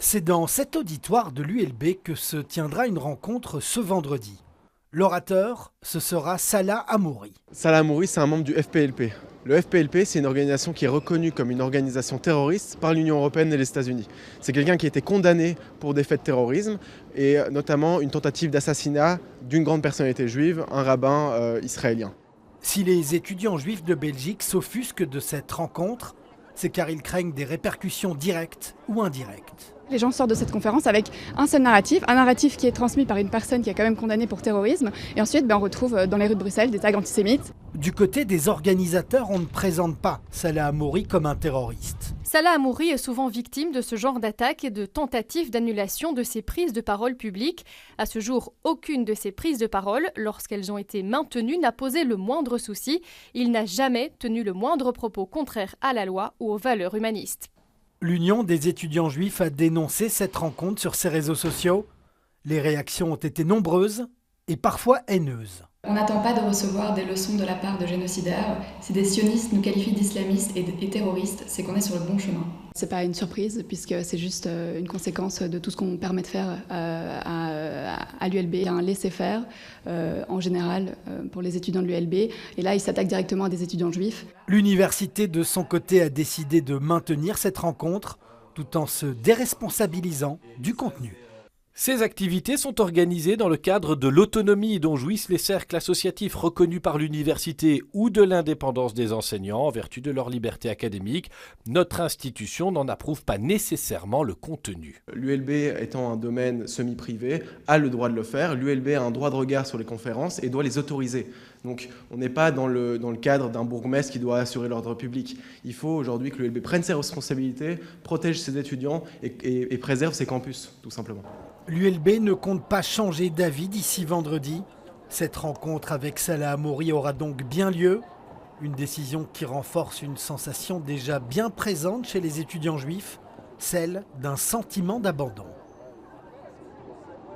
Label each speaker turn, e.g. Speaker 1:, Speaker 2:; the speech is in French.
Speaker 1: C'est dans cet auditoire de l'ULB que se tiendra une rencontre ce vendredi. L'orateur, ce sera Salah Hamouri.
Speaker 2: Salah Hamouri, c'est un membre du FPLP. Le FPLP, c'est une organisation qui est reconnue comme une organisation terroriste par l'Union européenne et les États-Unis. C'est quelqu'un qui a été condamné pour des faits de terrorisme et notamment une tentative d'assassinat d'une grande personnalité juive, un rabbin israélien.
Speaker 1: Si les étudiants juifs de Belgique s'offusquent de cette rencontre, c'est car ils craignent des répercussions directes ou indirectes.
Speaker 3: Les gens sortent de cette conférence avec un seul narratif, un narratif qui est transmis par une personne qui est quand même condamnée pour terrorisme. Et ensuite, on retrouve dans les rues de Bruxelles des tags antisémites.
Speaker 1: Du côté des organisateurs, on ne présente pas Salah Hamouri comme un terroriste.
Speaker 4: Salah Hamouri est souvent victime de ce genre d'attaques et de tentatives d'annulation de ses prises de parole publiques. À ce jour, aucune de ses prises de parole, lorsqu'elles ont été maintenues, n'a posé le moindre souci. Il n'a jamais tenu le moindre propos contraire à la loi ou aux valeurs humanistes.
Speaker 1: L'Union des étudiants juifs a dénoncé cette rencontre sur ses réseaux sociaux. Les réactions ont été nombreuses et parfois haineuses.
Speaker 5: On n'attend pas de recevoir des leçons de la part de génocidaires. Si des sionistes nous qualifient d'islamistes et terroristes, c'est qu'on est sur le bon chemin.
Speaker 3: C'est pas une surprise puisque c'est juste une conséquence de tout ce qu'on permet de faire à l'ULB. Il y a un laisser-faire en général pour les étudiants de l'ULB et là ils s'attaquent directement à des étudiants juifs.
Speaker 1: L'université de son côté a décidé de maintenir cette rencontre tout en se déresponsabilisant du contenu.
Speaker 6: Ces activités sont organisées dans le cadre de l'autonomie dont jouissent les cercles associatifs reconnus par l'université ou de l'indépendance des enseignants en vertu de leur liberté académique. Notre institution n'en approuve pas nécessairement le contenu.
Speaker 2: L'ULB étant un domaine semi-privé, a le droit de le faire. L'ULB a un droit de regard sur les conférences et doit les autoriser. Donc on n'est pas dans le cadre d'un bourgmestre qui doit assurer l'ordre public. Il faut aujourd'hui que l'ULB prenne ses responsabilités, protège ses étudiants et préserve ses campus, tout simplement.
Speaker 1: L'ULB ne compte pas changer d'avis d'ici vendredi. Cette rencontre avec Salah Hamouri aura donc bien lieu. Une décision qui renforce une sensation déjà bien présente chez les étudiants juifs, celle d'un sentiment d'abandon.